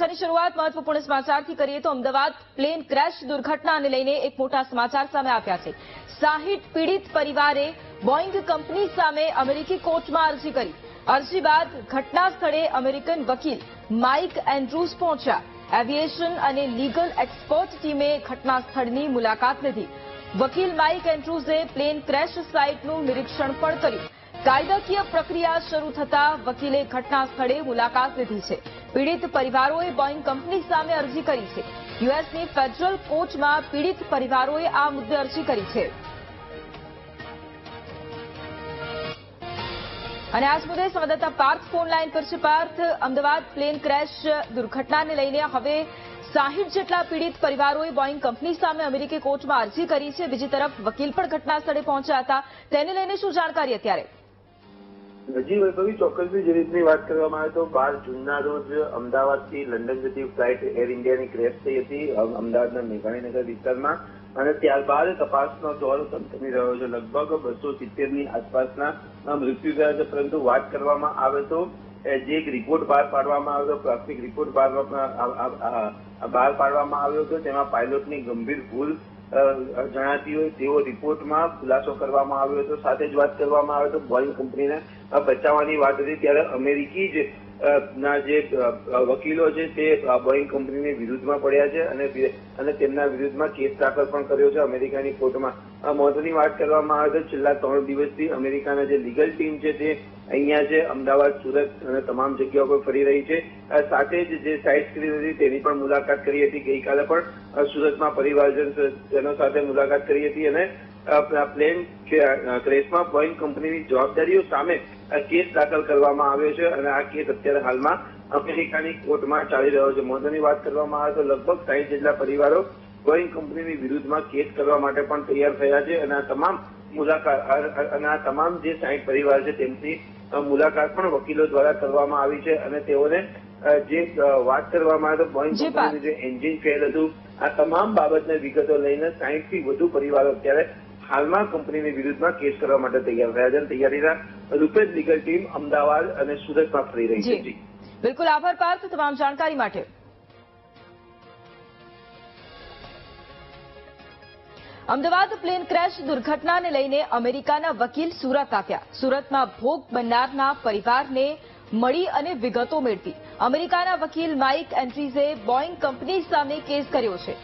સમાચારની શરૂઆત મહત્વપૂર્ણ સમાચારથી કરીએ તો અમદાવાદ પ્લેન ક્રેશ દુર્ઘટનાને લઈને એક મોટા સમાચાર સામે આવ્યા છે। 60 પીડિત પરિવારે બોઇંગ કંપની સામે અમેરિકી કોર્ટમાં અરજી કરી। અરજી બાદ ઘટના સ્થળે અમેરિકન વકીલ માઇક એન્ડ્રુઝ પહોંચ્યા। એવિએશન અને લીગલ એક્સપર્ટ ટીમે ઘટના સ્થળની મુલાકાત લીધી। વકીલ માઇક એન્ડ્રુઝે પ્લેન ક્રેશ સાઇટનું નિરીક્ષણ પણ કર્યું। કાયદાકીય પ્રક્રિયા શરૂ થતા વકીલે ઘટના સ્થળે મુલાકાત લીધી છે। પીડિત પરિવારોએ બોઇંગ કંપની સામે અરજી કરી છે। યુએસની ફેડરલ કોર્ટમાં પીડિત પરિવારોએ આ મુદ્દે અરજી કરી છે। અને આજ મુદ્દે સંવાદદાતા પાર્થ ફોન લાઈન પર છે। પાર્થ, અમદાવાદ પ્લેન ક્રેશ દુર્ઘટનાને લઈને હવે 60 જેટલા પીડિત પરિવારોએ બોઇંગ કંપની સામે અમેરિકી કોર્ટમાં અરજી કરી છે। બીજી તરફ વકીલ પણ ઘટના સ્થળે પહોંચ્યા હતા। તેને લઈને શું જાણકારી અત્યારે? જી વૈભવી, ચોક્કસથી જે રીતની વાત કરવામાં આવે તો 12 જૂનના રોજ અમદાવાદથી લંડન જતી ફ્લાઇટ એર ઇન્ડિયાની ક્રેશ થઈ હતી અમદાવાદના મેઘાણીનગર વિસ્તારમાં, અને ત્યારબાદ તપાસનો દોર થમી રહ્યો છે। લગભગ 270ની આસપાસના મૃત્યુ થયા છે, પરંતુ વાત કરવામાં આવે તો જે એક રિપોર્ટ બહાર પાડવામાં આવ્યો, પ્રાથમિક રિપોર્ટ બહાર પાડવામાં આવ્યો હતો, તેમાં પાયલોટની ગંભીર ભૂલ જણાતી હોય તેવો રિપોર્ટમાં ખુલાસો કરવામાં આવ્યો હતો। સાથે જ વાત કરવામાં આવે તો બોઇંગ કંપનીને બચાવવાની વાત હતી, ત્યારે અમેરિકી ના જે વકીલો છે તે બોઇંગ કંપનીની વિરુદ્ધમાં પડ્યા છે અને તેમના વિરુદ્ધમાં કેસ દાખલ પણ કર્યો છે અમેરિકાની કોર્ટમાં। મહત્વની વાત કરવામાં આવે તો છેલ્લા 3 દિવસથી અમેરિકાના જે લીગલ ટીમ છે તે અહીંયા છે, અમદાવાદ, સુરત અને તમામ જગ્યાઓ પર ફરી રહી છે। સાથે જ જે સાઇટ સ્ક્રીન હતી તેની પણ મુલાકાત કરી હતી। ગઈકાલે પણ સુરતમાં પરિવારજનો સાથે મુલાકાત કરી હતી અને પ્લેન ક્રેશમાં બોઇંગ કંપનીની જવાબદારીઓ સામે કેસ દાખલ કરવામાં આવ્યો છે અને આ કેસ અત્યારે હાલમાં અમેરિકાની કોર્ટમાં ચાલી રહ્યો છે। મહત્વની વાત કરવામાં આવે તો લગભગ 60 જેટલા પરિવારો બોઇંગ કંપનીની વિરુદ્ધમાં કેસ કરવા માટે પણ તૈયાર થયા છે અને આ તમામ જે 60 પરિવાર છે તેમની મુલાકાત પણ વકીલો દ્વારા કરવામાં આવી છે અને તેઓને જે વાત કરવામાં આવે તો બોઇંગ કંપનીનું જે એન્જિન ફેલ હતું, આ તમામ બાબતને વિગતો લઈને 60થી વધુ પરિવારો અત્યારે હાલમાં કંપનીની વિરુદ્ધમાં કેસ કરવા માટે તૈયાર થયા છે। તૈયારીના રૂપે જ લીગલ ટીમ અમદાવાદ અને સુરતમાં ફરી રહી છે। બિલકુલ, આભાર પાર્થ તમામ જાણકારી માટે। અમદાવાદ પ્લેન ક્રેશ દુર્ઘટનાને લઈને અમેરિકાના વકીલ સુરત આવ્યા। સુરતમાં ભોગ બનનારના પરિવારને મળી અને વિગતો મેળવી। અમેરિકાના વકીલ માઇક એન્ડ્રીઝે બોઇંગ કંપની સામે કેસ કર્યો છે।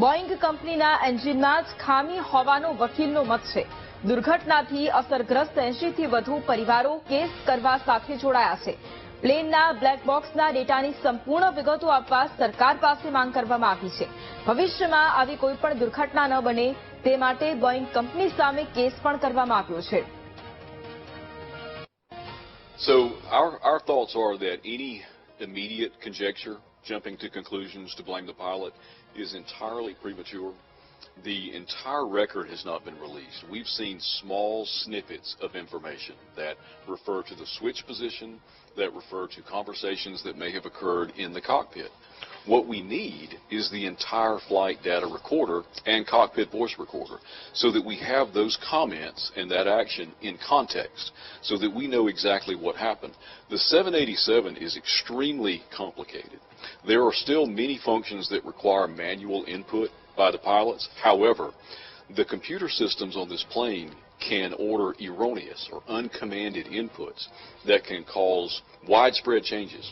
બોઇંગ કંપનીના એન્જિનમાં જ ખામી હોવાનો વકીલનો મત છે। દુર્ઘટનાથી અસરગ્રસ્ત 80થી વધુ પરિવારો કેસ કરવા સાથે જોડાયા છે। પ્લેનના બ્લેક બોક્સના ડેટાની સંપૂર્ણ વિગતો આપવા સરકાર પાસે માંગ કરવામાં આવી છે। ભવિષ્યમાં આવી કોઈ પણ દુર્ઘટના ન બને તે માટે બોઇંગ કંપની સામે કેસ પણ કરવામાં આવ્યો છે। So our thoughts are that any immediate conjecture, jumping to conclusions to blame the pilot, is entirely premature. The entire record has not been released. We've seen small snippets of information that refer to the switch position, that refer to conversations that may have occurred in the cockpit. What we need is the entire flight data recorder and cockpit voice recorder so that we have those comments and that action in context so that we know exactly what happened. The 787 is extremely complicated. There are still many functions that require manual input by the pilots. However, the computer systems on this plane can order erroneous or uncommanded inputs that can cause widespread changes